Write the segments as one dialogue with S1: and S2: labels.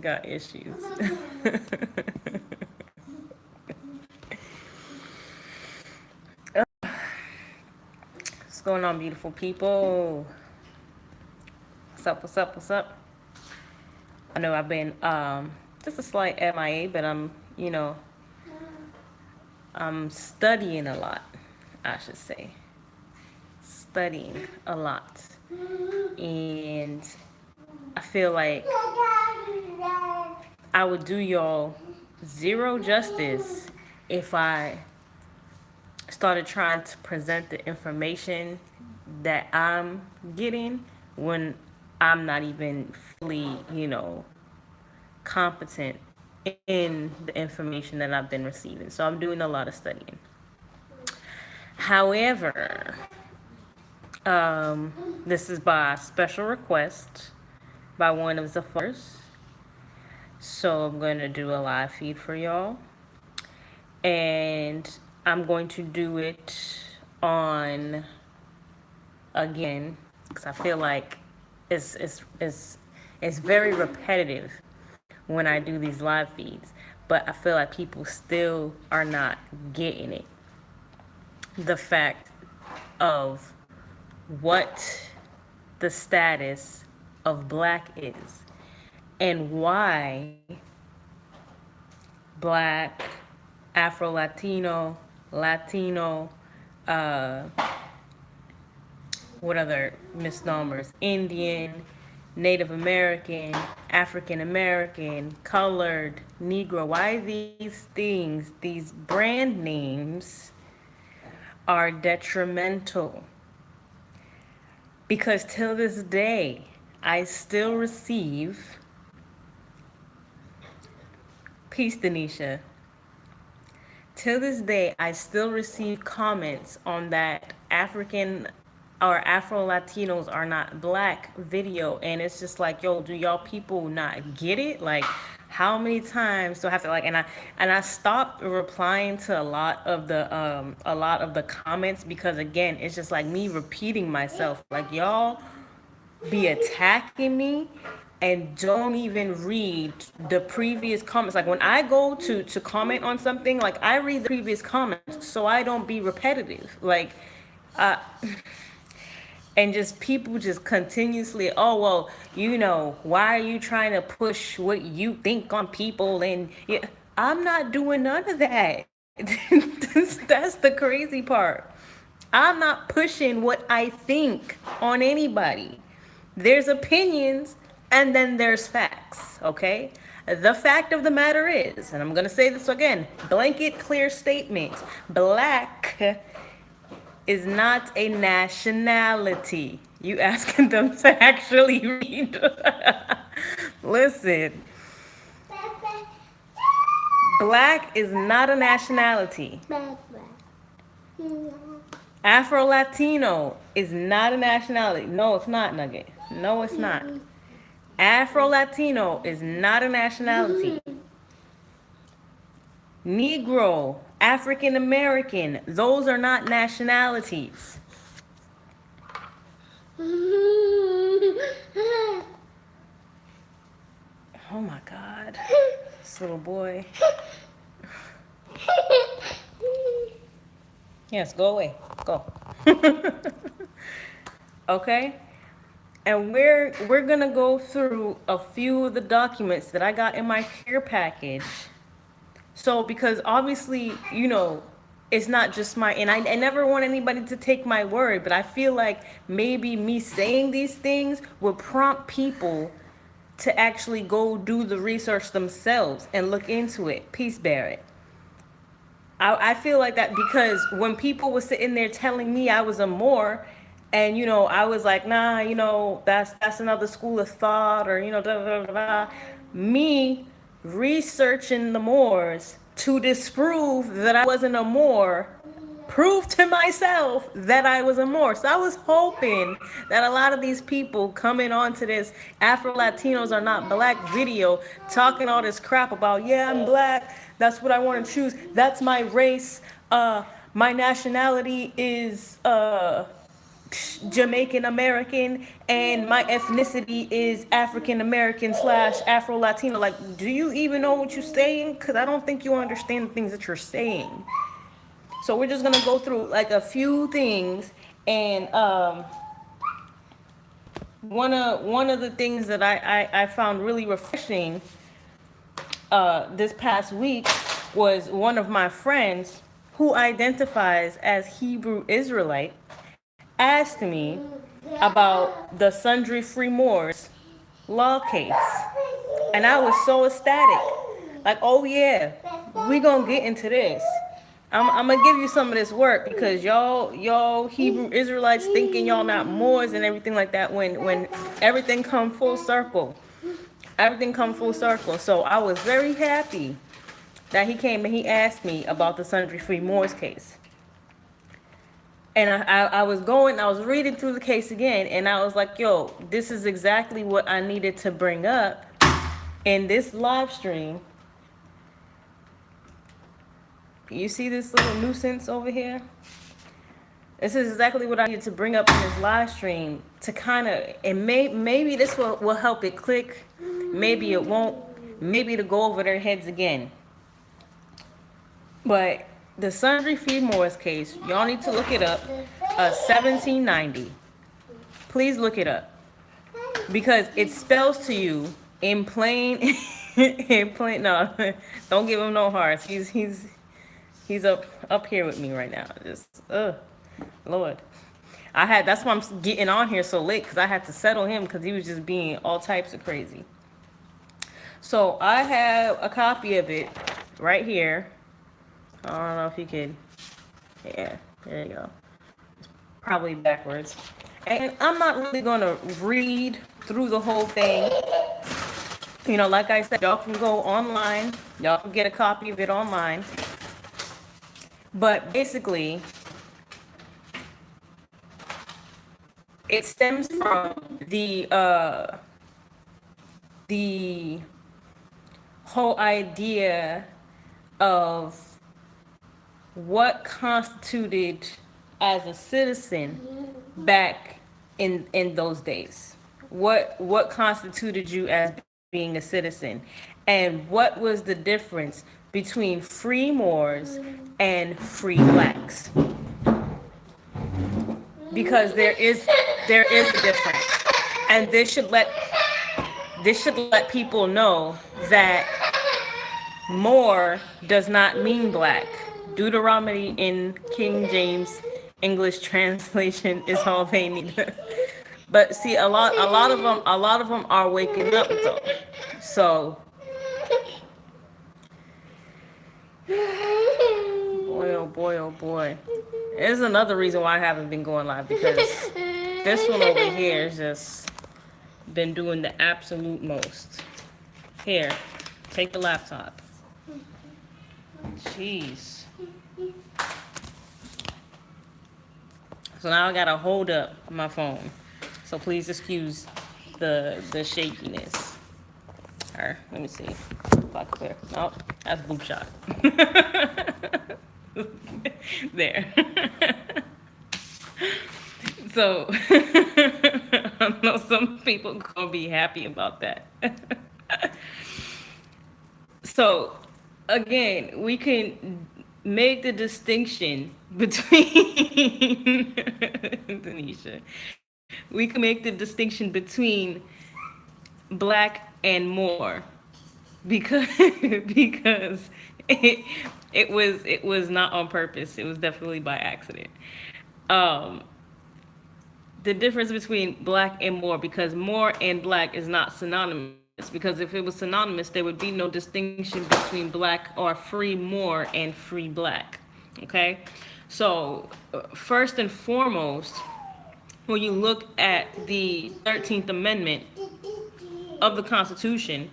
S1: got issues. What's going on, beautiful people? What's up? What's up? What's up? I know I've been just a slight MIA, but I'm studying a lot. I should say studying a lot, and I feel like I would do y'all zero justice if I started trying to present the information that I'm getting when I'm not even fully, competent in the information that I've been receiving. So I'm doing a lot of studying. However, this is by special request by one of the followers. So I'm going to do a live feed for y'all. And I'm going to do it on again because I feel like it's very repetitive when I do these live feeds, but I feel like people still are not getting it. The fact of what the status of black is and why black, Afro Latino, uh, what other misnomers? Indian, Native American, African American, colored, Negro. Why these things, these brand names are detrimental? Because till this day, I still receive, peace, Denisha. Till this day, I still receive comments on that African or Afro Latinos are not black video, and it's just like, yo, do y'all people not get it? Like, how many times do I have to and I stopped replying to a lot of the comments because again, it's just like me repeating myself. Like, y'all be attacking me and don't even read the previous comments. Like when I go to comment on something, like I read the previous comments so I don't be repetitive. Like uh and just people just continuously, oh well, why are you trying to push what you think on people? And yeah, I'm not doing none of that. That's the crazy part. I'm not pushing what I think on anybody. There's opinions and then there's facts, okay? The fact of the matter is, and I'm gonna say this again, blanket clear statement, black is not a nationality. You asking them to actually read. Listen, black is not a nationality. Afro Latino is not a nationality. No, it's not, Nugget. No, it's not. Afro Latino is not a nationality. Negro, African American, those are not nationalities. Oh my God. This little boy. Yes, go away. Go. Okay? And we're gonna go through a few of the documents that I got in my care package. So because obviously, it's not just and I never want anybody to take my word, but I feel like maybe me saying these things will prompt people to actually go do the research themselves and look into it. Peace, Barrett. I feel like that because when people were sitting there telling me I was a Moor, and I was like, nah, that's another school of thought, or da, da, da, da. Me researching the Moors to disprove that I wasn't a Moor proved to myself that I was a Moor. So I was hoping that a lot of these people coming onto this Afro Latinos are not black video talking all this crap about, yeah, I'm black, that's what I want to choose, that's my race, my nationality is Jamaican American and my ethnicity is African American slash Afro Latino. Like, do you even know what you're saying? Because I don't think you understand the things that you're saying. So we're just gonna go through like a few things, and one of the things that I found really refreshing this past week was one of my friends who identifies as Hebrew Israelite asked me about the Sundry Free Moors law case. And I was so ecstatic. Like, oh yeah, we gonna get into this. I'm gonna give you some of this work because y'all Hebrew Israelites thinking y'all not Moors and everything like that when everything come full circle. Everything come full circle. So I was very happy that he came and he asked me about the Sundry Free Moors case. And I was reading through the case again, and I was like, yo, this is exactly what I needed to bring up in this live stream. You see this little nuisance over here? This is exactly what I needed to bring up in this live stream to kind of, and maybe this will help it click. Maybe it won't. Maybe to go over their heads again. But the Sundry Free Moors case, y'all need to look it up. 1790. Please look it up because it spells to you in plain, in plain. No, don't give him no hearts. He's up here with me right now. Just Lord. That's why I'm getting on here so late because I had to settle him because he was just being all types of crazy. So I have a copy of it right here. I don't know if you can. Yeah, there you go. It's probably backwards. And I'm not really going to read through the whole thing. You know, like I said, y'all can go online. Y'all can get a copy of it online. But basically, it stems from the whole idea of what constituted as a citizen back in those days. What constituted you as being a citizen, and what was the difference between free Moors and free blacks? Because there is a difference, and this should let people know that Moor does not mean black. Deuteronomy in King James English translation is all they need. But see, a lot of them are waking up though. So, boy, oh boy, oh boy. There's another reason why I haven't been going live, because this one over here has just been doing the absolute most. Here, take the laptop. Jeez. So now I gotta hold up my phone. So please excuse the shakiness. Alright, let me see if I clear. Nope, that's boob shot. There. So I know some people gonna be happy about that. So again, we can make the distinction between Tanisha. We can make the distinction between black and Moor because it was not on purpose. It was definitely by accident. The difference between black and Moor, because Moor and black is not synonymous. Because if it was synonymous, there would be no distinction between black or free Moor and free black. Okay, so first and foremost, when you look at the 13th Amendment of the Constitution,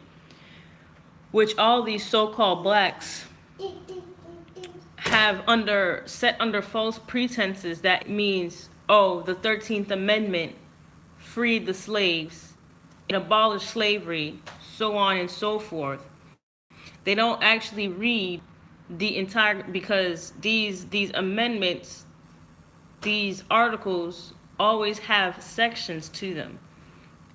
S1: which all these so-called blacks have set under false pretenses, that means, oh, the 13th Amendment freed the slaves, it abolished slavery, so on and so forth. They don't actually read the entire, because these amendments, these articles always have sections to them.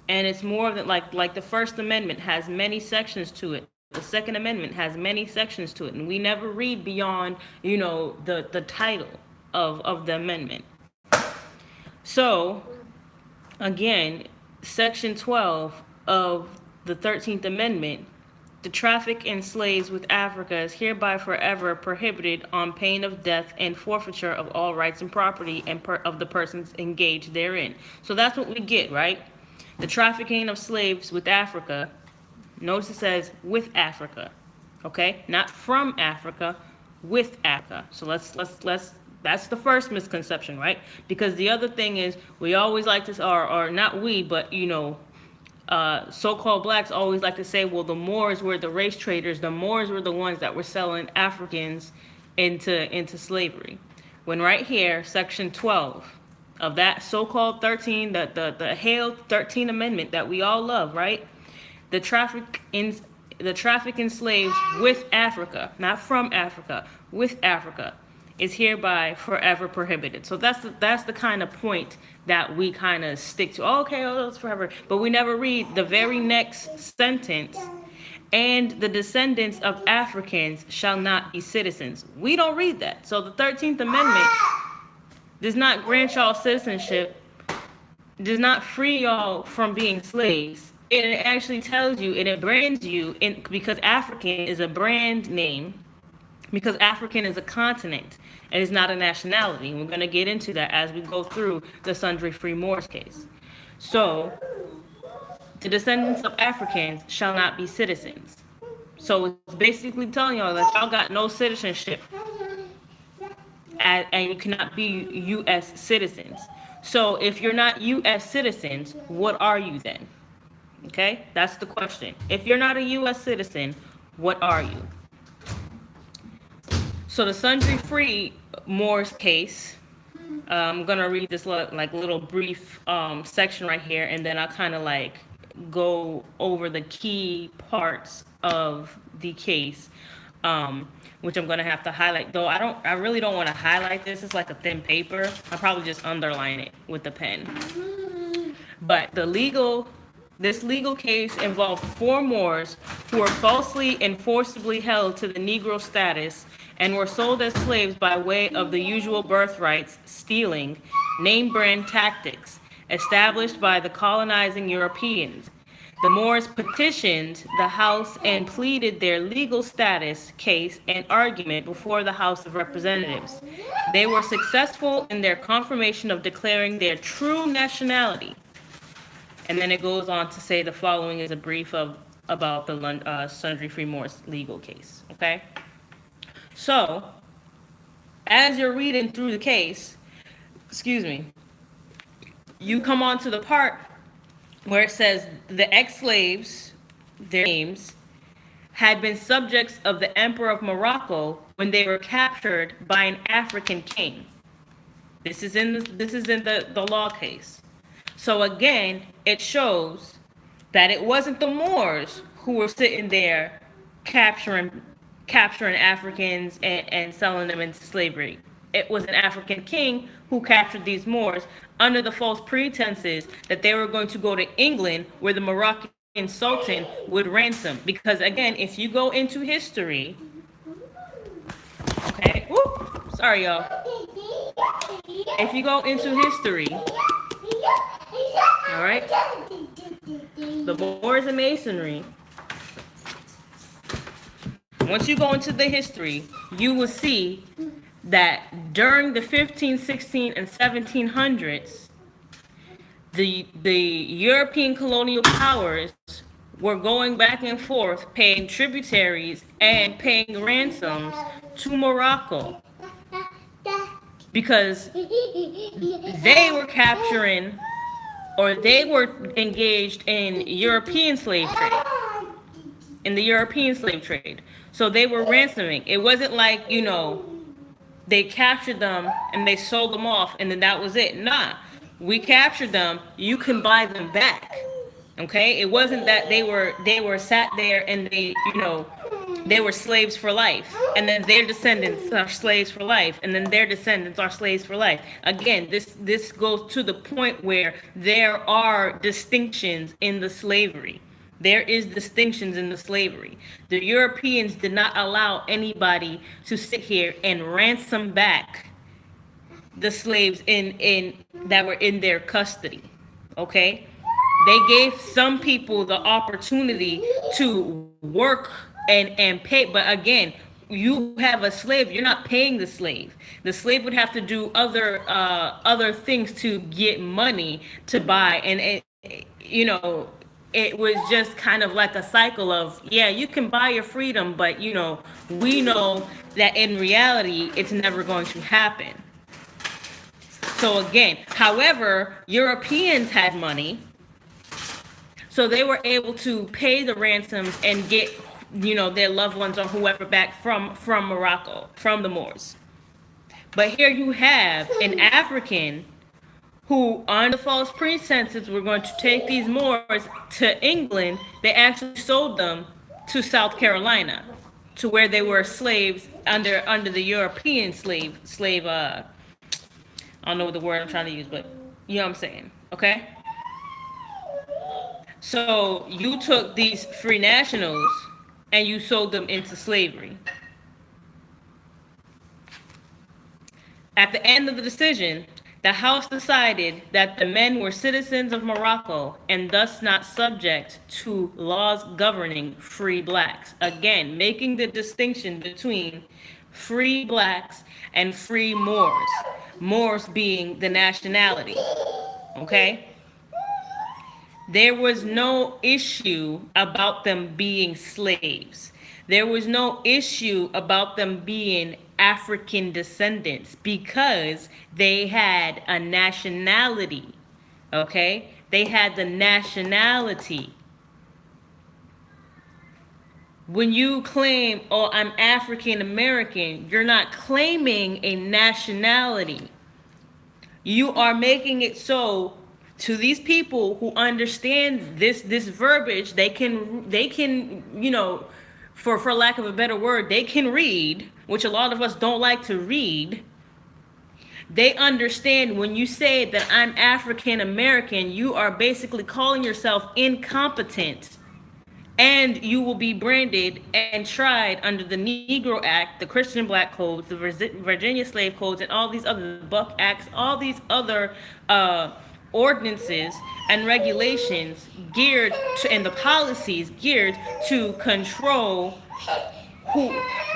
S1: And it's more than like the First Amendment has many sections to it. The Second Amendment has many sections to it, and we never read beyond, the title of the amendment. So again, Section 12 of the 13th Amendment, the traffic in slaves with Africa is hereby forever prohibited on pain of death and forfeiture of all rights and property of the persons engaged therein. So that's what we get, right? The trafficking of slaves with Africa. Notice it says with Africa, okay? Not from Africa, with Africa. So let's that's the first misconception, right? Because the other thing is we always like to, or not we, but so-called blacks always like to say, well, the Moors were the race traders. The Moors were the ones that were selling Africans into slavery. When right here, Section 12 of that so-called 13, the hail 13 Amendment that we all love, right? The traffic in slaves with Africa, not from Africa, with Africa, is hereby forever prohibited. So that's the kind of point that we kind of stick to. Oh, okay, it's forever, but we never read the very next sentence. And the descendants of Africans shall not be citizens. We don't read that. So the 13th Amendment does not grant y'all citizenship, does not free y'all from being slaves. It actually tells you, and it brands you, because African is a brand name, because African is a continent, and it's not a nationality. We're going to get into that as we go through the Sundry Free Moors case. So, the descendants of Africans shall not be citizens. So it's basically telling y'all that y'all got no citizenship, and you cannot be U.S. citizens. So if you're not U.S. citizens, what are you then? Okay, that's the question. If you're not a U.S. citizen, what are you? So the Sundry Free Moors case, I'm gonna read this little brief section right here, and then I'll kind of go over the key parts of the case, which I'm gonna have to highlight. Though I really don't want to highlight this. It's like a thin paper. I'll probably just underline it with the pen. But this legal case involved 4 Moors who were falsely and forcibly held to the Negro status and were sold as slaves by way of the usual birthrights, stealing, name brand tactics established by the colonizing Europeans. The Moors petitioned the House and pleaded their legal status case and argument before the House of Representatives. They were successful in their confirmation of declaring their true nationality. And then it goes on to say the following is a brief about the Sundry Free Moors legal case. Okay? So, as you're reading through the case, you come on to the part where it says the ex-slaves, their names, had been subjects of the Emperor of Morocco when they were captured by an African king. This is in the law case. So again, it shows that it wasn't the Moors who were sitting there capturing Africans and selling them into slavery. It was an African king who captured these Moors under the false pretenses that they were going to go to England, where the Moroccan Sultan would ransom. Because again, if you go into history, okay, whoop, sorry y'all. If you go into history, all right, the Moors and Masonry, once you go into the history, you will see that during the 15, 16, and 1700s, the European colonial powers were going back and forth paying tributaries and paying ransoms to Morocco because they were capturing, or they were engaged in European slave trade, So they were ransoming. It wasn't like, they captured them and they sold them off and then that was it. Nah, we captured them, you can buy them back. Okay? It wasn't that they were sat there and they, they were slaves for life, and then their descendants are slaves for life, and then their descendants are slaves for life. Again, this goes to the point where there are distinctions in the slavery. There is distinctions in the slavery. The Europeans did not allow anybody to sit here and ransom back the slaves in that were in their custody. Okay? They gave some people the opportunity to work and pay, but again, you have a slave, you're not paying the slave. The slave would have to do other things to get money to buy, and you know, it was just kind of like a cycle of, yeah, you can buy your freedom, but we know that in reality it's never going to happen. So again, however, Europeans had money, so they were able to pay the ransoms and get, their loved ones or whoever back from Morocco, from the Moors. But here you have an African who, on the false pretenses, were going to take these Moors to England. They actually sold them to South Carolina, to where they were slaves under the European slave. I don't know what the word I'm trying to use, but you know what I'm saying, okay? So you took these free nationals and you sold them into slavery. At the end of the decision, the House decided that the men were citizens of Morocco and thus not subject to laws governing free blacks. Again, making the distinction between free blacks and free Moors. Moors being the nationality. Okay? There was no issue about them being slaves. There was no issue about them being African descendants because they had a nationality. Okay? They had the nationality. When you claim, oh, I'm African American, you're not claiming a nationality. You are making it so to these people who understand this verbiage, they can for lack of a better word, they can read, which a lot of us don't like to read. They understand when you say that I'm African American, you are basically calling yourself incompetent, and you will be branded and tried under the Negro Act, the Christian Black Codes, the Virginia Slave Codes, and all these other Buck Acts, all these other ordinances and regulations geared to, and the policies geared to control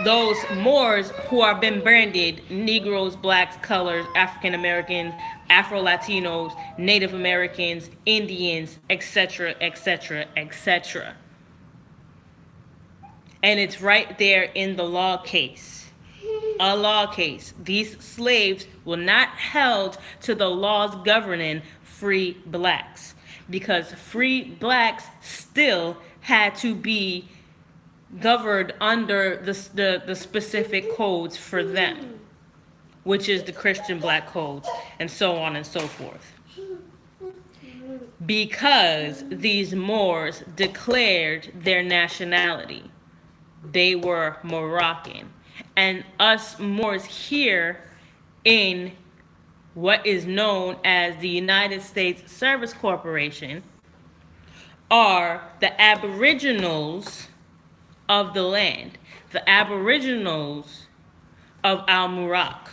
S1: those Moors who are been branded Negroes, Blacks, Colors, African Americans, Afro Latinos, Native Americans, Indians, etc., etc., etc. And it's right there in the law case. A law case. These slaves were not held to the laws governing free blacks, because free blacks still had to be governed under the specific codes for them, which is the Christian Black Codes, and so on and so forth. Because these Moors declared their nationality. They were Moroccan. And us Moors here in what is known as the United States Service Corporation are the aboriginals of the land, the aboriginals of Al Murak.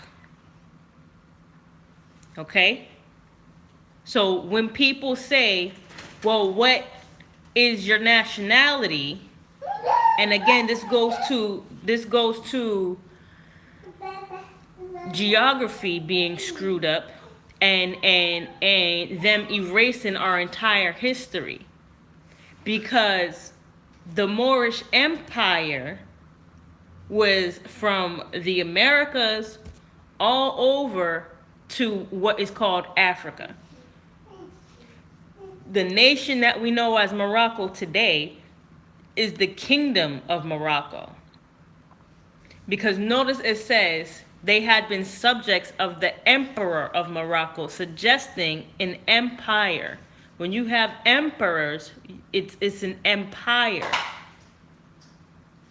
S1: Okay? So when people say, well, what is your nationality? And again, this goes to geography being screwed up and them erasing our entire history, because the Moorish Empire was from the Americas all over to what is called Africa. The nation that we know as Morocco today is the Kingdom of Morocco. Because notice it says they had been subjects of the Emperor of Morocco, suggesting an empire. When you have emperors, it's an empire.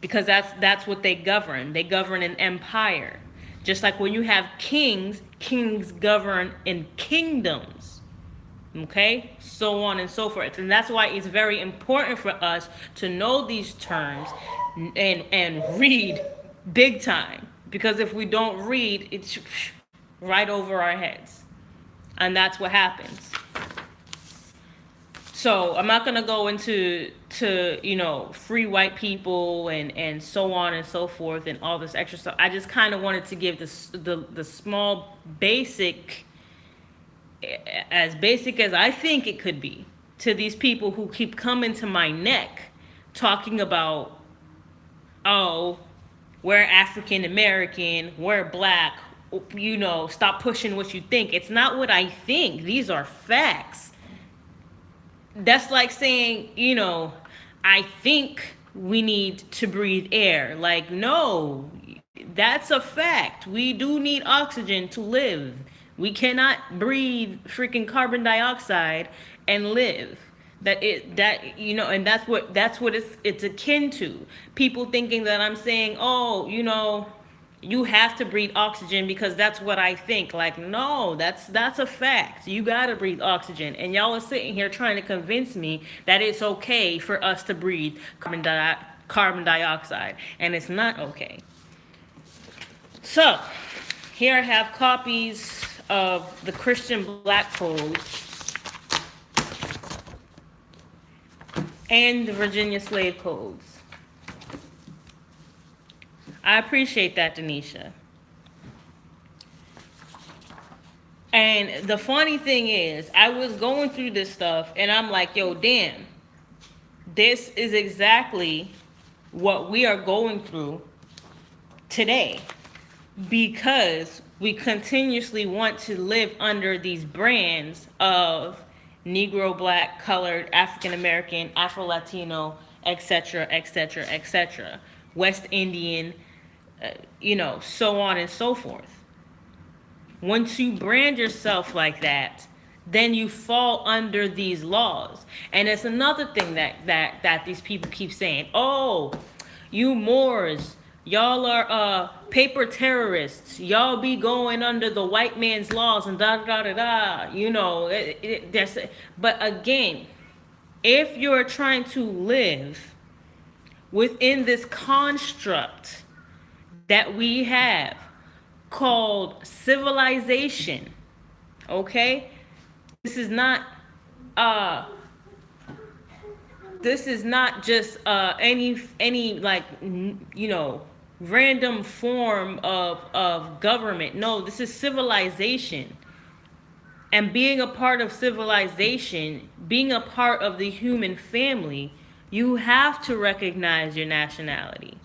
S1: because that's what they govern. They govern an empire. Just like when you have kings, kings govern in kingdoms. Okay? So on and so forth. And that's why it's very important for us to know these terms and read big time. Because if we don't read, it's right over our heads. And that's what happens. So I'm not gonna go into free white people and so on and so forth and all this extra stuff. I just kind of wanted to give the small basic, as basic as I think it could be, to these people who keep coming to my neck talking about, oh, we're African American, we're black, stop pushing what you think. It's not what I think. These are facts. That's like saying, I think we need to breathe air. Like, no, that's a fact. We do need oxygen to live. We cannot breathe freaking carbon dioxide and live. And that's what it's akin to. People thinking that I'm saying, oh, you have to breathe oxygen because that's what I think. Like, no, that's a fact. You gotta breathe oxygen. And y'all are sitting here trying to convince me that it's okay for us to breathe carbon dioxide. And it's not okay. So, here I have copies of the Christian Black Code and the Virginia Slave Codes. I appreciate that, Denisha. And the funny thing is, I was going through this stuff and I'm like, yo, damn, this is exactly what we are going through today, because we continuously want to live under these brands of Negro, Black, Colored, African American, Afro Latino, etc., etc., etc., West Indian, so on and so forth. Once you brand yourself like that, then you fall under these laws. And it's another thing that these people keep saying, oh, you Moors, y'all are paper terrorists, y'all be going under the white man's laws and da da da da. But again, if you're trying to live within this construct that we have called civilization, okay? This is not just any like random form of government. No, this is civilization. And being a part of civilization, being a part of the human family, you have to recognize your nationality.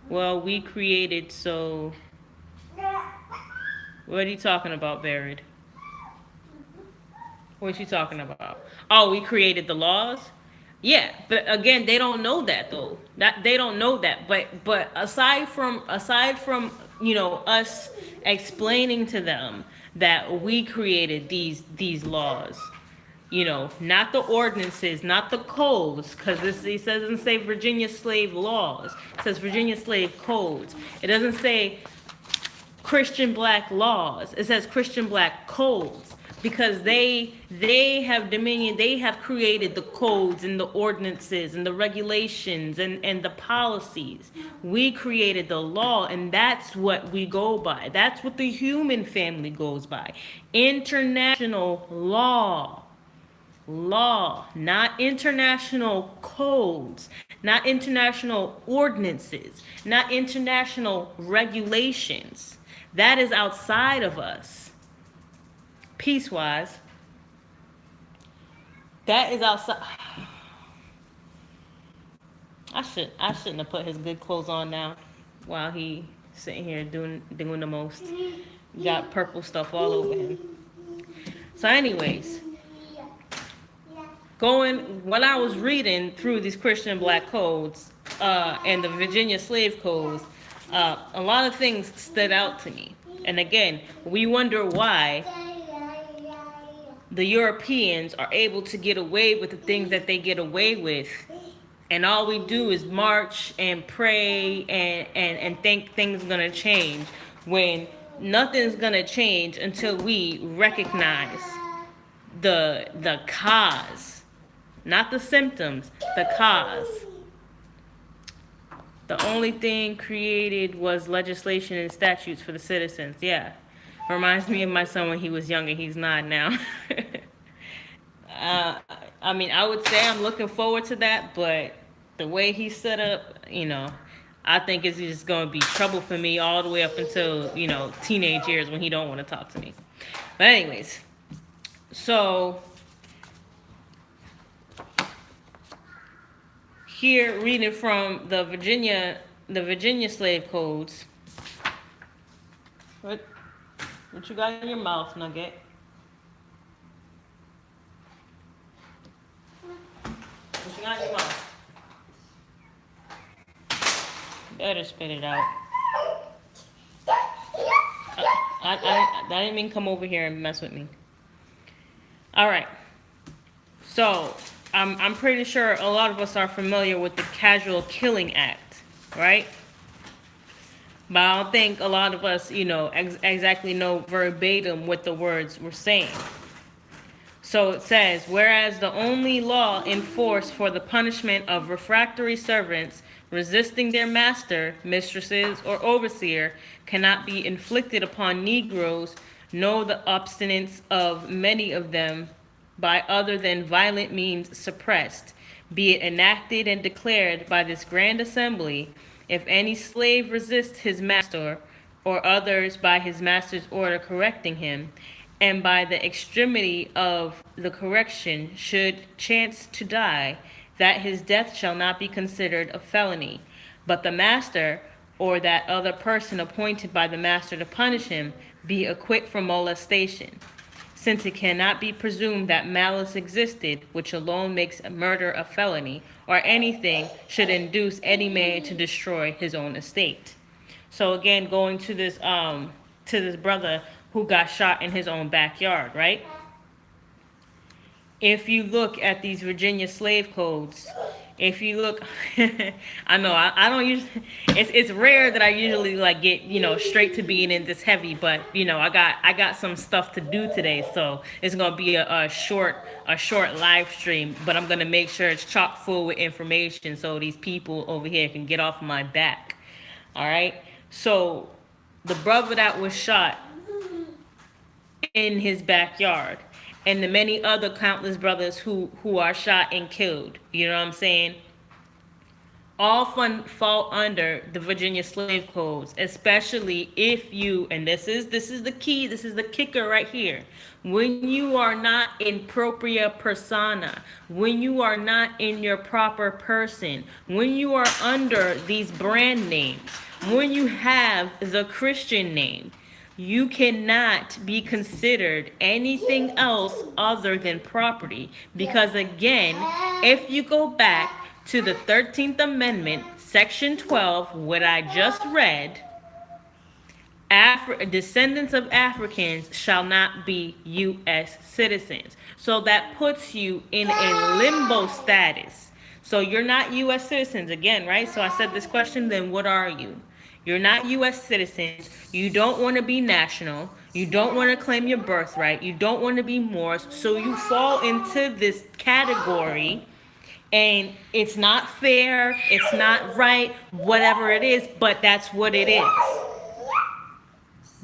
S1: Well, we created, so what are you talking about, Buried? What you talking about? Oh, we created the laws? Yeah, but again, they don't know that though. They don't know that. But aside from us explaining to them that we created these laws, not the ordinances, not the codes, because it doesn't say Virginia slave laws. It says Virginia slave codes. It doesn't say Christian black laws. It says Christian black codes, because they have dominion. They have created the codes and the ordinances and the regulations and the policies. We created the law, and that's what we go by. That's what the human family goes by. International law, not international codes, not international ordinances, not international regulations. That is outside of us. Peace-wise, that is outside. I shouldn't have put his good clothes on now while he sitting here doing the most. Got purple stuff all over him. So anyways, when I was reading through these Christian black codes and the Virginia slave codes, a lot of things stood out to me. And again, we wonder why the Europeans are able to get away with the things that they get away with, And all we do is march and pray and think things are gonna change, when nothing's gonna change until we recognize the cause, not the symptoms, the cause. The only thing created was legislation and statutes for the citizens. Yeah. Reminds me of my son when he was younger. He's not now. uh, I mean, I would say I'm looking forward to that, but the way he's set up, I think it's just going to be trouble for me all the way up until, teenage years when he don't want to talk to me. But anyways, so here reading from the Virginia slave codes. What you got in your mouth, Nugget? What you got in your mouth? Better spit it out. I didn't mean come over here and mess with me. All right. So I'm pretty sure a lot of us are familiar with the Casual Killing Act, right? But I don't think a lot of us, exactly know verbatim what the words were saying. So it says, whereas the only law in force for the punishment of refractory servants resisting their master, mistresses, or overseer cannot be inflicted upon Negroes, know the obstinance of many of them by other than violent means suppressed, be it enacted and declared by this grand assembly, if any slave resists his master, or others by his master's order correcting him, and by the extremity of the correction should chance to die, that his death shall not be considered a felony, but the master, or that other person appointed by the master to punish him, be acquit from molestation. Since it cannot be presumed that malice existed, which alone makes a murder a felony, or anything should induce any man to destroy his own estate. So again, going to this brother who got shot in his own backyard, right? If you look at these Virginia slave codes, if you look, I know I don't usually, it's rare that I usually like get, straight to being in this heavy, but I got some stuff to do today, so it's gonna be a short live stream, but I'm gonna make sure it's chock full with information so these people over here can get off my back. All right, so the brother that was shot in his backyard, and the many other countless brothers who are shot and killed, you know what I'm saying? All fall under the Virginia slave codes, especially if you, and this is the key, this is the kicker right here. When you are not in propria persona, when you are not in your proper person, when you are under these brand names, when you have the Christian name, you cannot be considered anything else other than property. Because again, if you go back to the 13th Amendment, Section 12, what I just read, descendants of Africans shall not be U.S. citizens. So that puts you in a limbo status. So you're not U.S. citizens again, right? So I said this question, then what are you? You're not U.S. citizens. You don't want to be national. You don't want to claim your birthright. You don't want to be Moors. So you fall into this category, and it's not fair. It's not right, whatever it is, but that's what it is.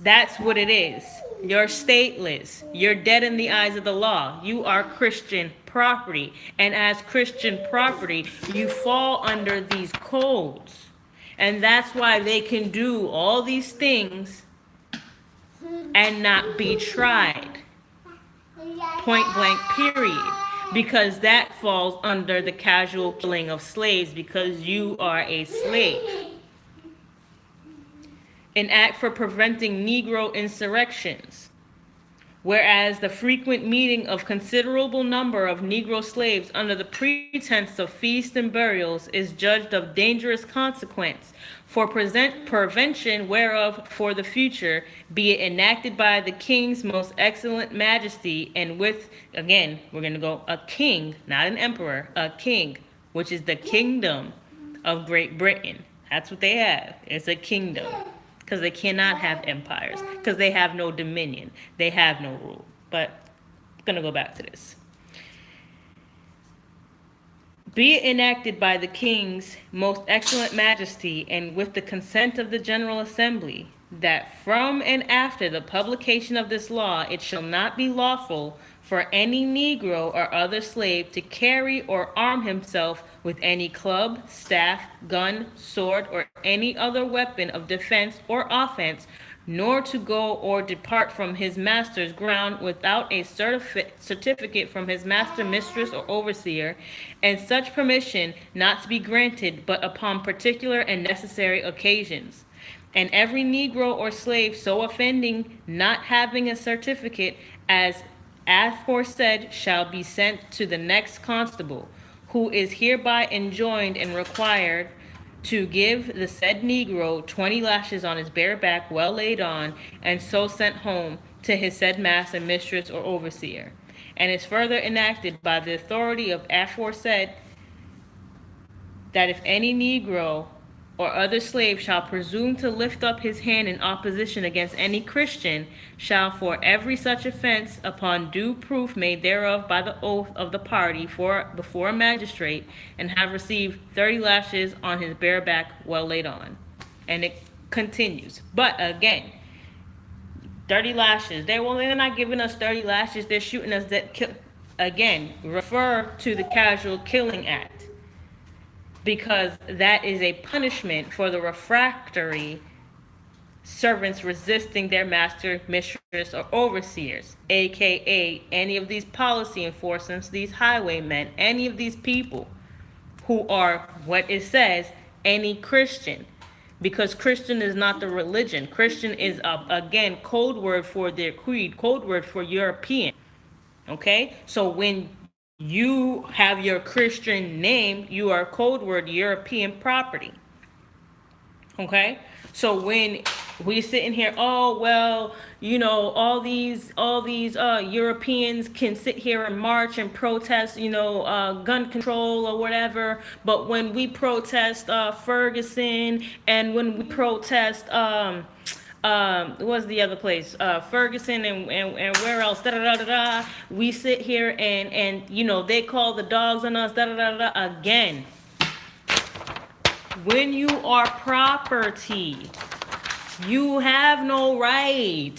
S1: That's what it is. You're stateless. You're dead in the eyes of the law. You are Christian property. And as Christian property, you fall under these codes. And that's why they can do all these things and not be tried. Point blank, period. Because that falls under the casual killing of slaves, because you are a slave. An act for preventing Negro insurrections. Whereas the frequent meeting of considerable number of Negro slaves under the pretense of feasts and burials is judged of dangerous consequence, for prevention whereof for the future, be it enacted by the king's most excellent majesty, and with, again, we're going to go, a king, not an emperor, a king, which is the kingdom of Great Britain. That's what they have. It's a kingdom. Because they cannot have empires. Because they have no dominion. They have no rule. But I'm going to go back to this. Be it enacted by the king's most excellent majesty and with the consent of the General Assembly, that from and after the publication of this law it shall not be lawful for any Negro or other slave to carry or arm himself with any club, staff, gun, sword, or any other weapon of defense or offense, nor to go or depart from his master's ground without a certificate from his master, mistress, or overseer, and such permission not to be granted but upon particular and necessary occasions. And every Negro or slave so offending, not having a certificate as aforesaid, shall be sent to the next constable, who is hereby enjoined and required to give the said Negro 20 lashes on his bare back well laid on, and so sent home to his said master, mistress, or overseer. And is further enacted by the authority of aforesaid, that if any Negro or other slave shall presume to lift up his hand in opposition against any Christian, shall for every such offense, upon due proof made thereof by the oath of the party before a magistrate, and have received 30 lashes on his bare back well laid on. And it continues. But again, 30 lashes. They're not giving us 30 lashes. They're shooting us again, refer to the Casual Killing Act, because that is a punishment for the refractory servants resisting their master, mistress, or overseers, aka any of these policy enforcers, these highwaymen, any of these people who are, what it says, any Christian. Because Christian is not the religion. Christian is, again, code word for their creed, code word for European. Okay? So when you have your Christian name, you are code word European property. Okay? So when we sitting here, oh well, all these Europeans can sit here and march and protest, gun control or whatever, but when we protest Ferguson, and when we protest what's the other place? Ferguson and where else? Da, da, da, da, da. We sit here and they call the dogs on us. Da, da, da, da, da. Again, when you are property, you have no right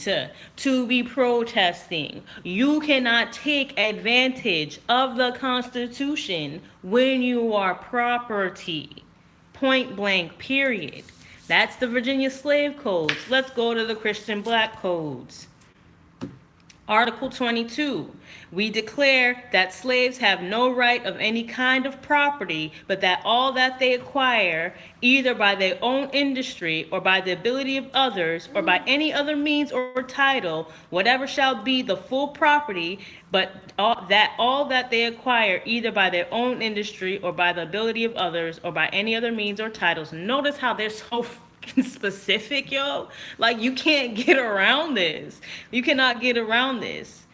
S1: to be protesting. You cannot take advantage of the Constitution when you are property. Point blank, period. That's the Virginia slave codes. Let's go to the Christian black codes. Article 22. We declare that slaves have no right of any kind of property, but that all that they acquire, either by their own industry or by the ability of others, or by any other means or title, whatever shall be the full property, but all that they acquire, either by their own industry or by the ability of others, or by any other means or titles. Notice how they're so specific, yo. Like, you can't get around this. You cannot get around this.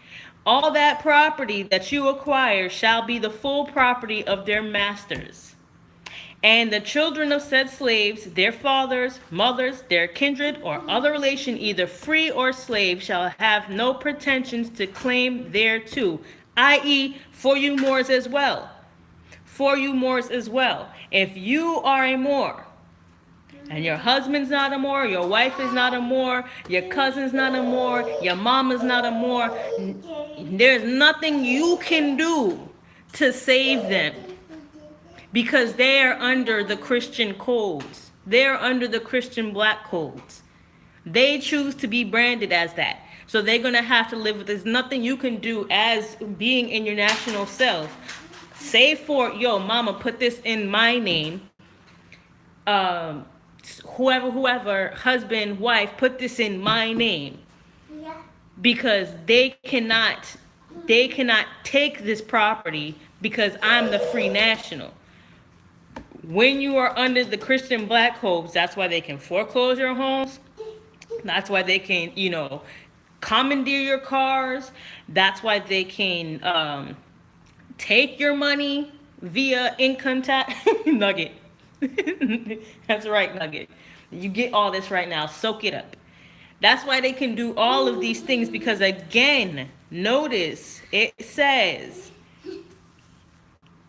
S1: All that property that you acquire shall be the full property of their masters. And the children of said slaves, their fathers, mothers, their kindred, or other relation, either free or slave, shall have no pretensions to claim thereto, i.e., for you Moors as well. For you Moors as well. If you are a Moor, and your husband's not a Moor, your wife is not a Moor, your cousin's not a Moor, your mama's not a Moor, there's nothing you can do to save them, because they're under the Christian codes. They're under the Christian black codes. They choose to be branded as that. So they're going to have to live with this. There's nothing you can do as being in your national self. Save for, yo, mama, put this in my name. Whoever, husband, wife, put this in my name. Yeah. Because they cannot take this property, because I'm the free national. When you are under the Christian black codes, that's why they can foreclose your homes. That's why they can, commandeer your cars. That's why they can take your money, via income tax. Nugget. That's right, Nugget. You get all this right now. Soak it up. That's why they can do all of these things because, again, notice it says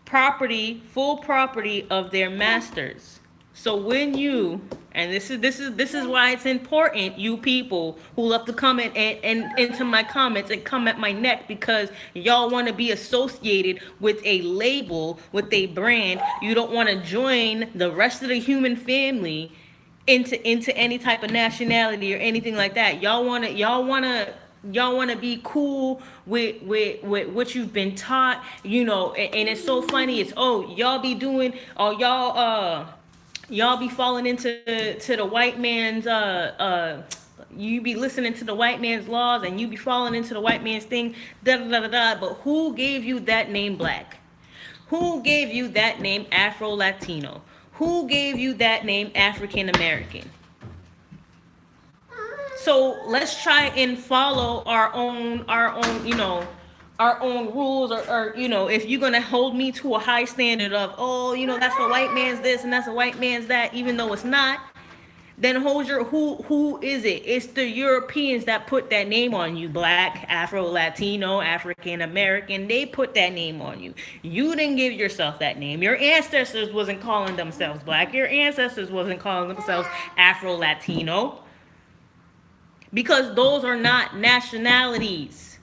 S1: property, full property of their masters. So when you, and this is why it's important, you people who love to comment and into my comments and come at my neck because y'all want to be associated with a label, with a brand. You don't want to join the rest of the human family into any type of nationality or anything like that. Y'all want to be cool with what you've been taught, and it's so funny. It's, oh, y'all be doing, oh, y'all be falling to the white man's you be listening to the white man's laws and you be falling into the white man's thing, da da da da da. But who gave you that name black? Who gave you that name Afro Latino? Who gave you that name African American? So let's try and follow our own, our own rules, or if you're gonna hold me to a high standard of, oh, that's the white man's this and that's the white man's that, even though it's not, then hold your, who is it? It's the Europeans that put that name on you, black, Afro, Latino, African American. They put that name on you. You didn't give yourself that name. Your ancestors wasn't calling themselves black. Your ancestors wasn't calling themselves Afro, Latino. Because those are not nationalities.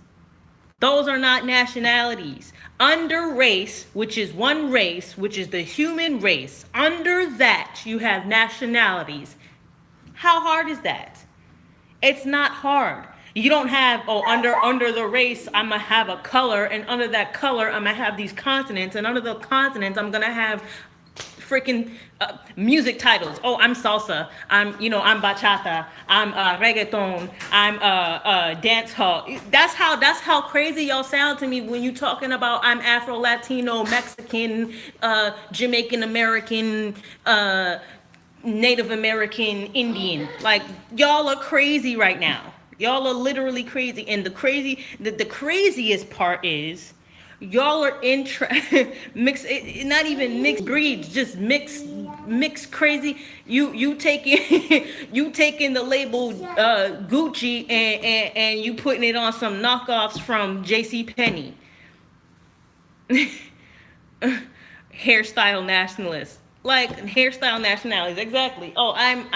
S1: Those are not nationalities. Under race, which is one race, which is the human race, under that you have nationalities. How hard is that? It's not hard. You don't have, oh, under the race, I'm going to have a color, and under that color, I'm going to have these continents, and under the continents, I'm going to have freaking music titles. Oh, I'm salsa. I'm bachata. I'm reggaeton. I'm dance hall. That's how crazy y'all sound to me when you talking about I'm Afro Latino, Mexican, Jamaican American, Native American, Indian. Like, y'all are crazy right now. Y'all are literally crazy. And the craziest part is y'all are mixed, not even mixed breeds, just mixed crazy. You taking you taking the label Gucci and you putting it on some knockoffs from J.C. Penney. Hairstyle nationalists. Like hairstyle nationalities, exactly. Oh, I'm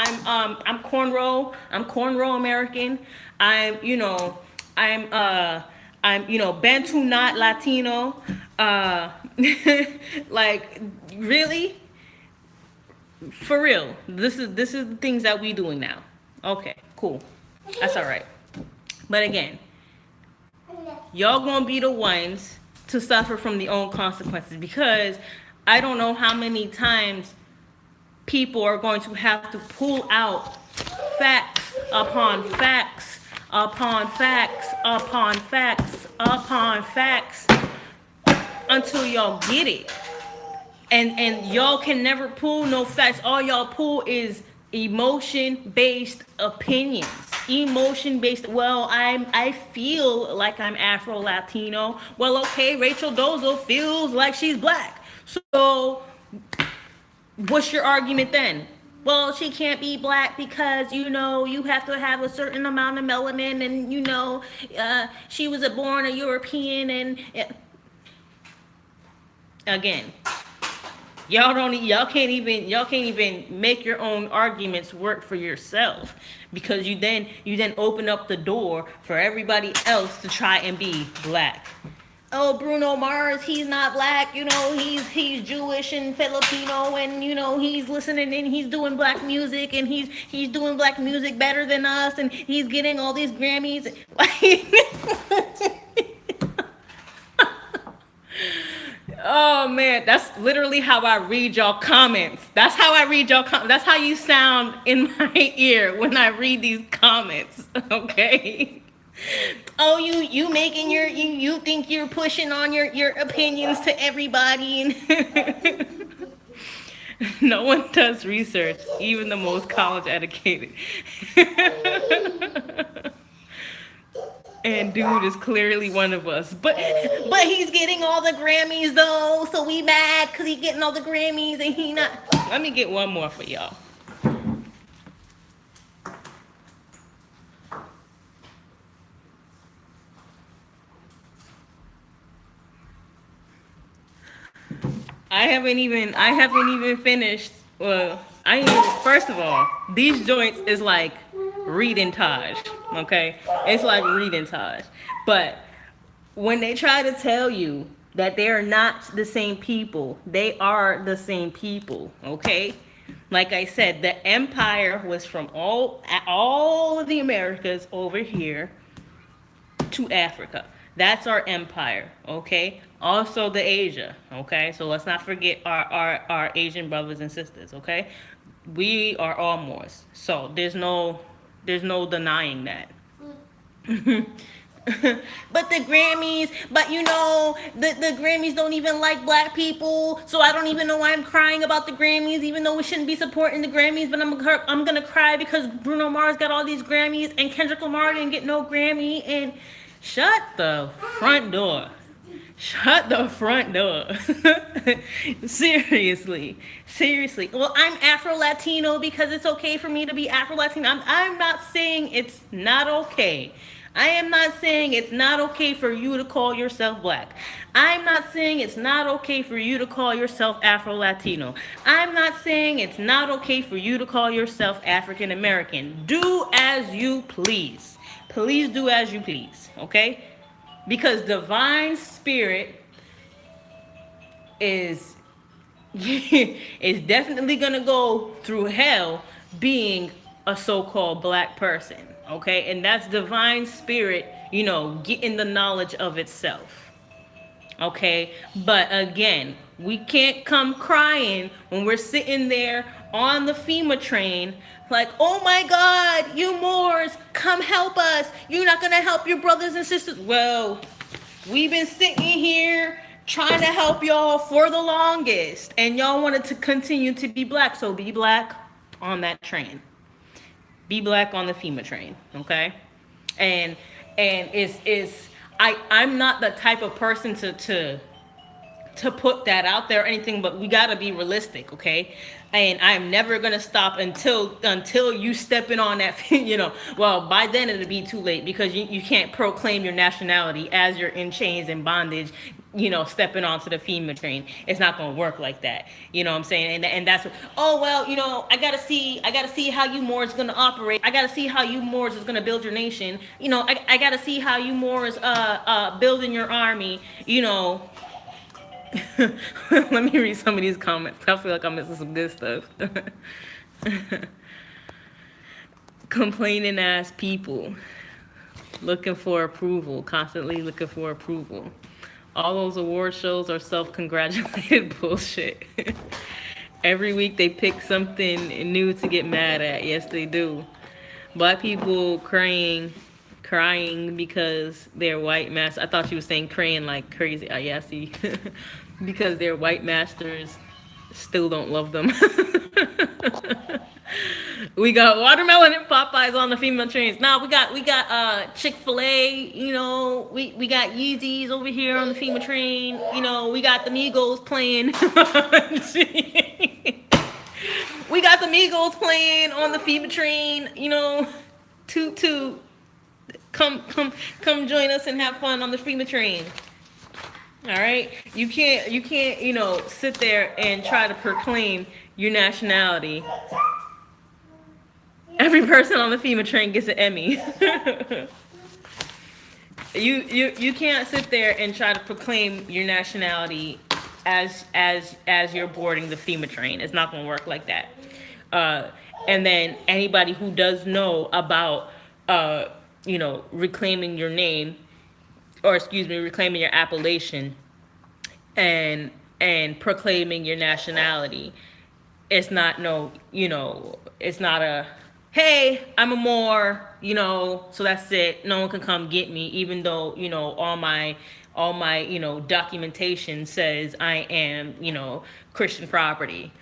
S1: cornrow. I'm cornrow American. I'm Bantu not Latino. Like, really? For real. This is the things that we doing now. Okay, cool. That's all right. But again, y'all gonna be the ones to suffer from the own consequences, because I don't know how many times people are going to have to pull out facts upon facts upon facts upon facts upon facts until y'all get it. And y'all can never pull no facts. All y'all pull is emotion-based opinions. Emotion-based, well, I feel like I'm Afro-Latino. Well, okay, Rachel Dolezal feels like she's black. So what's your argument then? Well, she can't be black because, you have to have a certain amount of melanin, and, she was born a European, and again, y'all can't even make your own arguments work for yourself, because you then open up the door for everybody else to try and be black. Oh, Bruno Mars, he's not black, he's Jewish and Filipino, and he's listening and he's doing black music, and he's doing black music better than us, and he's getting all these Grammys. Oh man, that's literally how I read y'all comments. That's how I read y'all comments. That's how you sound in my ear when I read these comments. Okay. Oh, you making you think you're pushing on your opinions to everybody, and no one does research, even the most college educated. And dude is clearly one of us. But he's getting all the Grammys though, so we mad because he's getting all the Grammys and he not. Let me get one more for y'all. I haven't even finished. Well, I ain't even, first of all, these joints is like reading Taj. Okay? It's like reading Taj. But when they try to tell you that they're not the same people, they are the same people, okay? Like I said, the empire was from all of the Americas over here to Africa. That's our empire, okay? Also the Asia, okay? So let's not forget our Asian brothers and sisters, okay? We are all Moors. So there's no denying that. But the Grammys, but the Grammys don't even like black people, so I don't even know why I'm crying about the Grammys, even though we shouldn't be supporting the Grammys. But I'm gonna cry because Bruno Mars got all these Grammys and Kendrick Lamar didn't get no Grammy. And shut the front door. Shut the front door. Seriously. Well, I'm Afro Latino because it's okay for me to be Afro Latino. I'm not saying it's not okay. I am not saying it's not okay for you to call yourself black. I'm not saying it's not okay for you to call yourself Afro Latino. I'm not saying it's not okay for you to call yourself African American. Do as you please. Please do as you please, okay? Because divine spirit is is definitely gonna go through hell being a so-called black person, okay? And that's divine spirit, getting the knowledge of itself, okay? But again, we can't come crying when we're sitting there on the FEMA train like, oh my God, you Moors, come help us. You're not gonna help your brothers and sisters. Well, we've been sitting here trying to help y'all for the longest, and y'all wanted to continue to be black, so be black on that train. Be black on the FEMA train, okay? And I'm not the type of person to put that out there or anything, but we gotta be realistic, okay? And I'm never gonna stop until you step in on that, Well, by then it'll be too late because you can't proclaim your nationality as you're in chains and bondage, stepping onto the FEMA train. It's not gonna work like that. You know what I'm saying? And that's oh well, I gotta see how you Moors gonna operate. I gotta see how you Moors is gonna build your nation. I gotta see how you Moors building your army. Let me read some of these comments. I feel like I'm missing some good stuff. Complaining ass people. Looking for approval. Constantly looking for approval. All those award shows are self-congratulated bullshit. Every week they pick something new to get mad at. Yes, they do. Black people crying because they're white masters. I thought you were saying crying like crazy. Yeah, see. Because their white masters still don't love them. We got watermelon and Popeyes on the FEMA trains. Nah, we got Chick-fil-A, we got Yeezys over here on the FEMA train. We got the Migos playing. We got the Migos playing on the FEMA train, toot toot. Come join us and have fun on the FEMA train. All right, you can't sit there and try to proclaim your nationality. Every person on the FEMA train gets an Emmy. You can't sit there and try to proclaim your nationality as you're boarding the FEMA train. It's not gonna work like that. And then anybody who does know about reclaiming your name, or reclaiming your appellation and proclaiming your nationality, it's not it's not a hey, I'm a Moor, so that's it. No one can come get me, even though, all my documentation says I am, Christian property.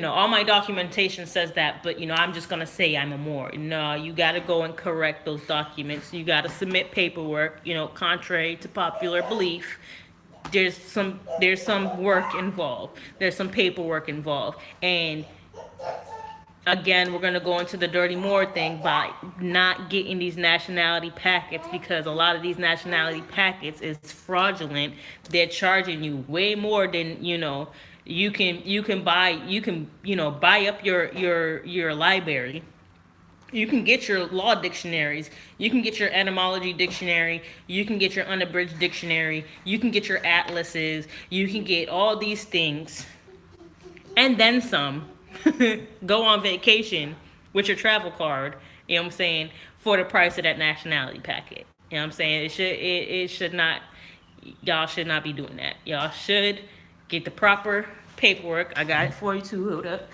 S1: all my documentation says that, but I'm just gonna say I'm a Moor. No, you gotta go and correct those documents. You gotta submit paperwork. Contrary to popular belief, there's some work involved. There's some paperwork involved, and again, we're going to go into the dirty Moor thing by not getting these nationality packets, because a lot of these nationality packets is fraudulent. They're charging you way more than you can buy up your library. You can get your law dictionaries, you can get your etymology dictionary, you can get your unabridged dictionary, you can get your atlases, you can get all these things and then some. Go on vacation with your travel card, what I'm saying, for the price of that nationality packet. What I'm saying? It should not, y'all should not be doing that. Y'all should get the proper paperwork. I got it for you too. Hold up.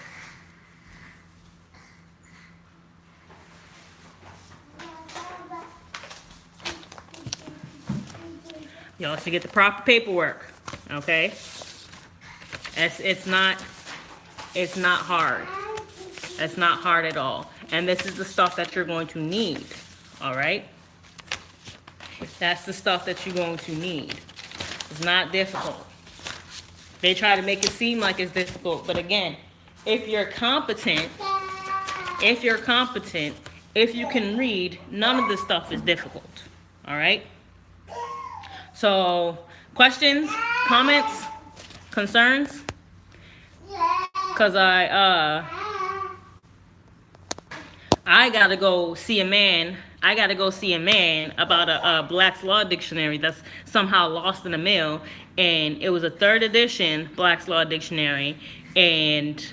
S1: Y'all should get the proper paperwork. Okay? It's not hard. It's not hard at all. And this is the stuff that you're going to need. All right? That's the stuff that you're going to need. It's not difficult. They try to make it seem like it's difficult, but again, if you're competent, if you can read, none of this stuff is difficult. All right? So, questions, comments, concerns? Cause I gotta go see a man. I gotta go see a man about a Black's Law Dictionary that's somehow lost in the mail, and it was a third edition Black's Law Dictionary, and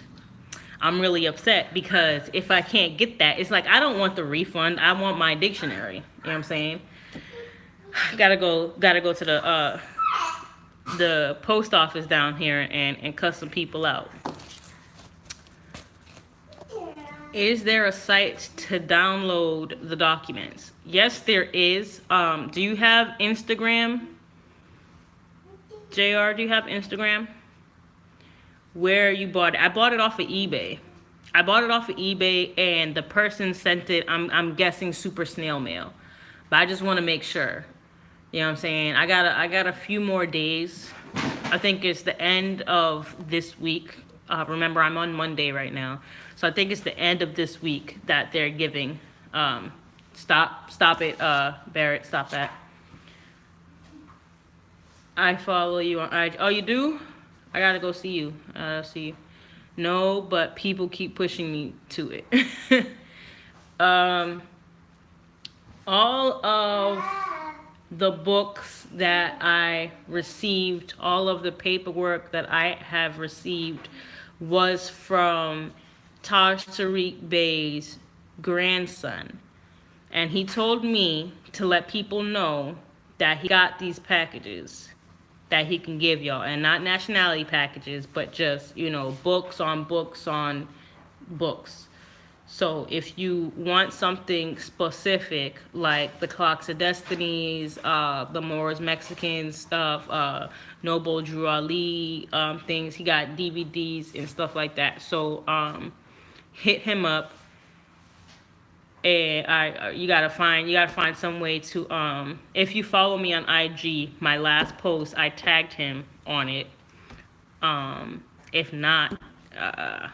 S1: I'm really upset because if I can't get that, it's like I don't want the refund. I want my dictionary. You know what I'm saying? Gotta go to the post office down here and cut some people out. Is there a site to download the documents? Yes, there is. Do you have Instagram? JR, do you have Instagram? Where you bought it? I bought it off of eBay. And the person sent it, I'm guessing super snail mail. But I just want to make sure. You know what I'm saying? I got a few more days. I think it's the end of this week. Remember, I'm on Monday right now. So I think it's the end of this week that they're giving. Stop it, Barrett, stop that. I follow you on IG. Oh, you do? I gotta go see you. See you. No, but people keep pushing me to it. All of the books that I received, all of the paperwork that I have received was from Taj Tariq Bey's grandson. And he told me to let people know that he got these packages that he can give y'all. And not nationality packages, but just, books on books on books. So if you want something specific, like the Clocks of Destinies, the Moors Mexican stuff, Noble Drew Ali things, he got DVDs and stuff like that. So hit him up, and you gotta find some way to if you follow me on IG, my last post I tagged him on it. If not,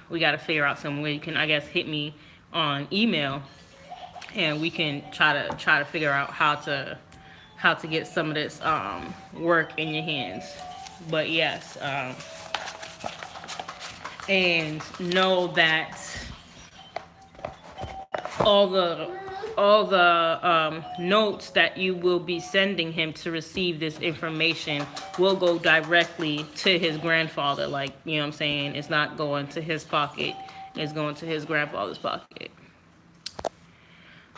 S1: we gotta figure out some way. You can, I guess, hit me on email, and we can try to figure out how to get some of this work in your hands. But yes, and know that all the notes that you will be sending him to receive this information will go directly to his grandfather. Like, you know what I'm saying? It's not going to his pocket. It's going to his grandfather's pocket.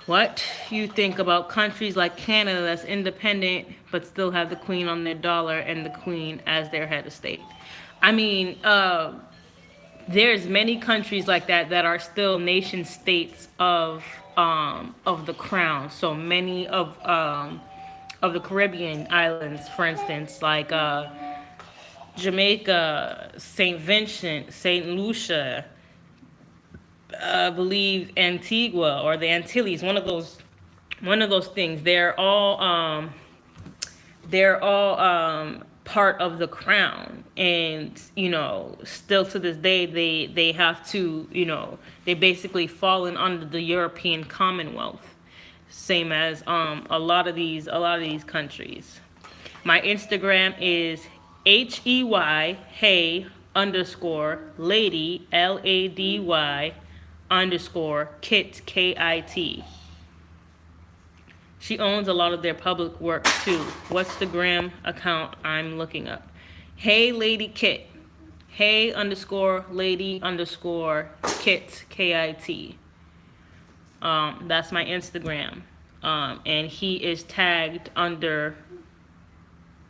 S1: What you think about countries like Canada that's independent but still have the queen on their dollar and the queen as their head of state? I mean, there's many countries like that that are still nation states of the crown. So many of the Caribbean islands, for instance, like Jamaica, Saint Vincent, Saint Lucia, I believe Antigua or the Antilles, one of those things. They're all part of the crown, and still to this day they have to, they basically fallen under the European Commonwealth, same as a lot of these countries. My Instagram is hey underscore lady lady underscore kit. She owns a lot of their public work too. What's the gram account I'm looking up? Hey Lady Kit. Hey underscore lady underscore kit. That's my Instagram. And he is tagged under.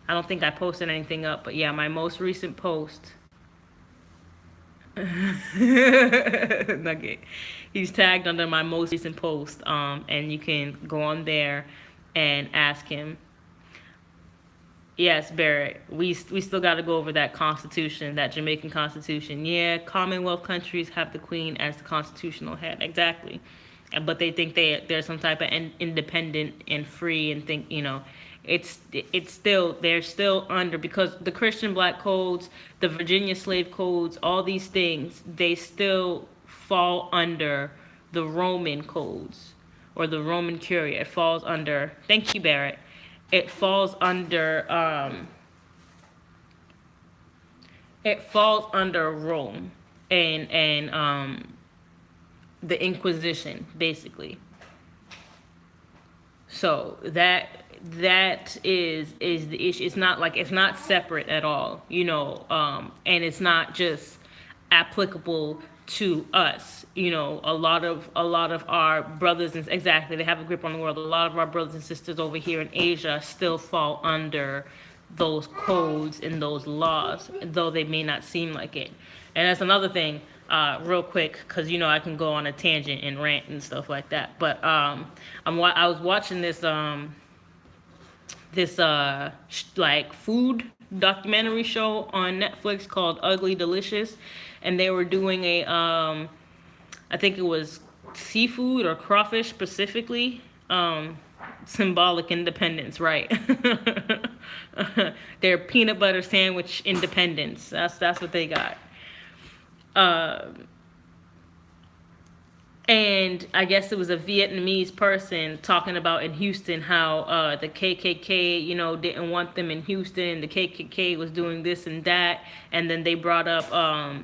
S1: I don't think I posted anything up, but yeah, my most recent post. Nugget. He's tagged under my most recent post, and you can go on there and ask him. Yes, Barrett. We still got to go over that constitution, that Jamaican constitution. Yeah, Commonwealth countries have the Queen as the constitutional head, exactly, but they think they're some type of independent and free, and think it's still, they're still under, because the Christian black codes, the Virginia slave codes, all these things, they still fall under the Roman codes or the Roman Curia. It falls under. Thank you, Barrett. It falls under. It falls under Rome and the Inquisition, basically. So that is the issue. It's not like, it's not separate at all, and it's not just applicable to us. A lot of our brothers, and exactly, they have a grip on the world. A lot of our brothers and sisters over here in Asia still fall under those codes and those laws, though they may not seem like it. And that's another thing, real quick, because I can go on a tangent and rant and stuff like that. But I was watching this like food documentary show on Netflix called Ugly Delicious, and they were doing I think it was seafood or crawfish specifically, symbolic independence, right? Their peanut butter sandwich independence. That's what they got. And I guess it was a Vietnamese person talking about in Houston how the KKK, didn't want them in Houston. The KKK was doing this and that. And then they brought up, a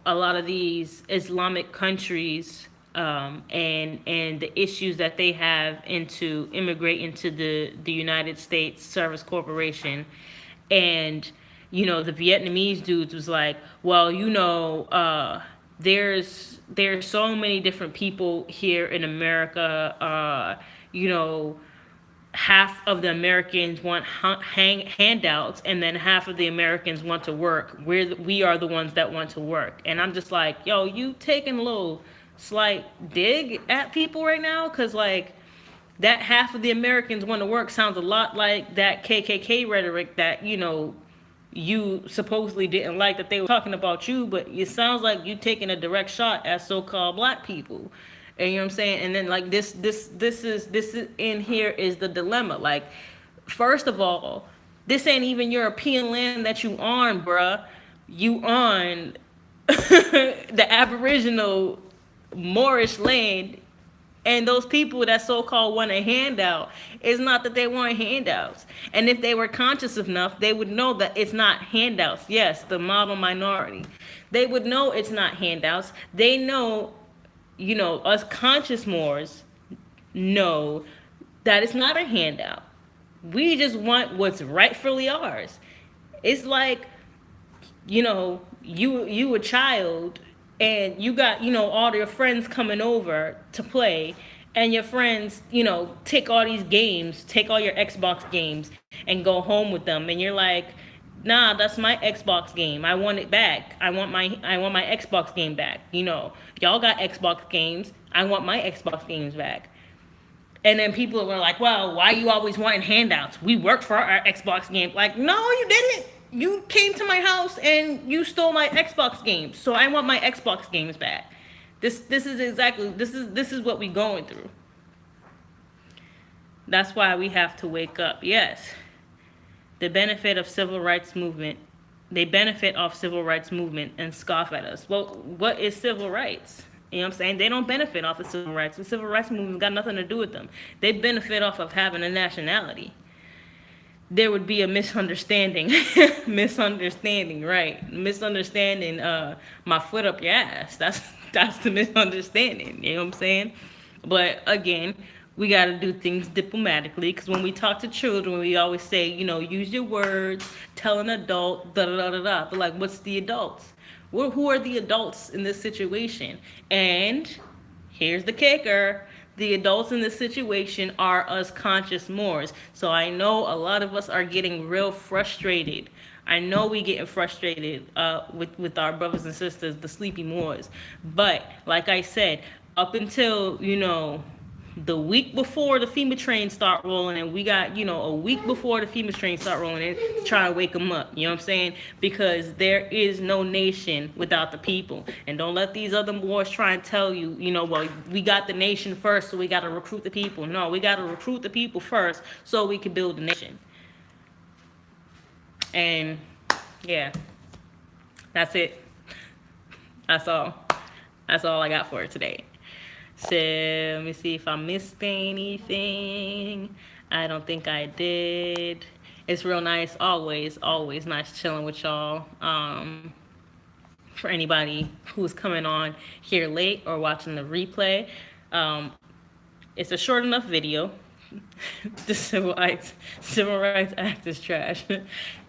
S1: lot of these Islamic countries, and the issues that they have into immigrate into the United States Service Corporation. And, the Vietnamese dudes was like, well, there's so many different people here in America. Half of the Americans want handouts, and then half of the Americans want to work. We are the ones that want to work. And I'm just like, yo, you taking a little slight dig at people right now? Because like, that half of the Americans want to work sounds a lot like that KKK rhetoric that you supposedly didn't like, that they were talking about you, but it sounds like you taking a direct shot at so-called black people. And you know what I'm saying? And then like this is in here is the dilemma. Like, first of all, this ain't even European land that you on, bruh. You on the Aboriginal Moorish land. And those people that so-called want a handout, it's not that they want handouts. And if they were conscious enough, they would know that it's not handouts. Yes, the model minority. They would know it's not handouts. They know, us conscious Moors know that it's not a handout. We just want what's rightfully ours. It's like, you a child, and you got, all your friends coming over to play, and your friends, take all these games, take all your Xbox games and go home with them. And you're like, nah, that's my Xbox game. I want it back. I want my Xbox game back. Y'all got Xbox games. I want my Xbox games back. And then people were like, well, why you always wanting handouts? We worked for our Xbox game. Like, no, you didn't. You came to my house and you stole my Xbox games, so I want my Xbox games back. This is exactly this is what we going through. That's why we have to wake up. Yes, the benefit of civil rights movement. They benefit off civil rights movement and scoff at us. Well, what is civil rights? You know what I'm saying? They don't benefit off the civil rights. The civil rights movement got nothing to do with them. They benefit off of having a nationality. There would be a misunderstanding. Misunderstanding, right? Misunderstanding my foot up your ass. That's the misunderstanding. You know what I'm saying? But again, we got to do things diplomatically, because when we talk to children, we always say, use your words, tell an adult, da da da da da. But like, what's the adults? Who are the adults in this situation? And here's the kicker. The adults in this situation are us conscious Moors. So I know a lot of us are getting real frustrated. I know we getting frustrated with our brothers and sisters, the sleepy Moors. But like I said, up until, the week before the FEMA trains start rolling, and we got, a week before the FEMA trains start rolling in to try and wake them up. You know what I'm saying? Because there is no nation without the people. And don't let these other wars try and tell you, well, we got the nation first, so we got to recruit the people. No, we got to recruit the people first so we can build the nation. And yeah, that's it. That's all. That's all I got for today. So let me see if I missed anything. I don't think I did. It's real nice, always nice chilling with y'all. For anybody who's coming on here late or watching the replay, it's a short enough video. The Civil Rights Act is trash.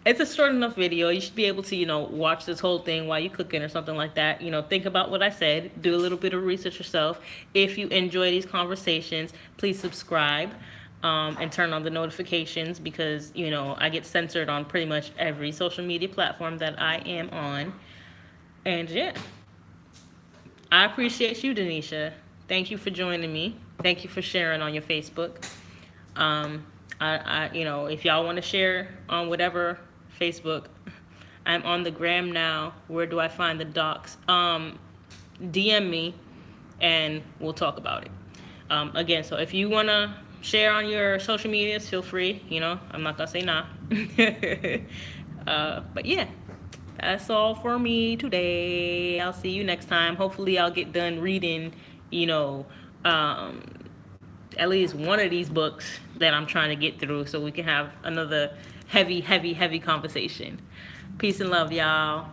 S1: It's a short enough video. You should be able to, watch this whole thing while you're cooking or something like that. Think about what I said. Do a little bit of research yourself. If you enjoy these conversations, please subscribe and turn on the notifications, because, I get censored on pretty much every social media platform that I am on. And yeah, I appreciate you, Denisha. Thank you for joining me. Thank you for sharing on your Facebook. If y'all want to share on whatever Facebook, I'm on the gram now. Where do I find the docs? DM me and we'll talk about it. Again, so if you want to share on your social medias, feel free. I'm not going to say nah. But yeah, that's all for me today. I'll see you next time. Hopefully I'll get done reading, at least one of these books that I'm trying to get through, so we can have another heavy conversation. Peace and love, y'all.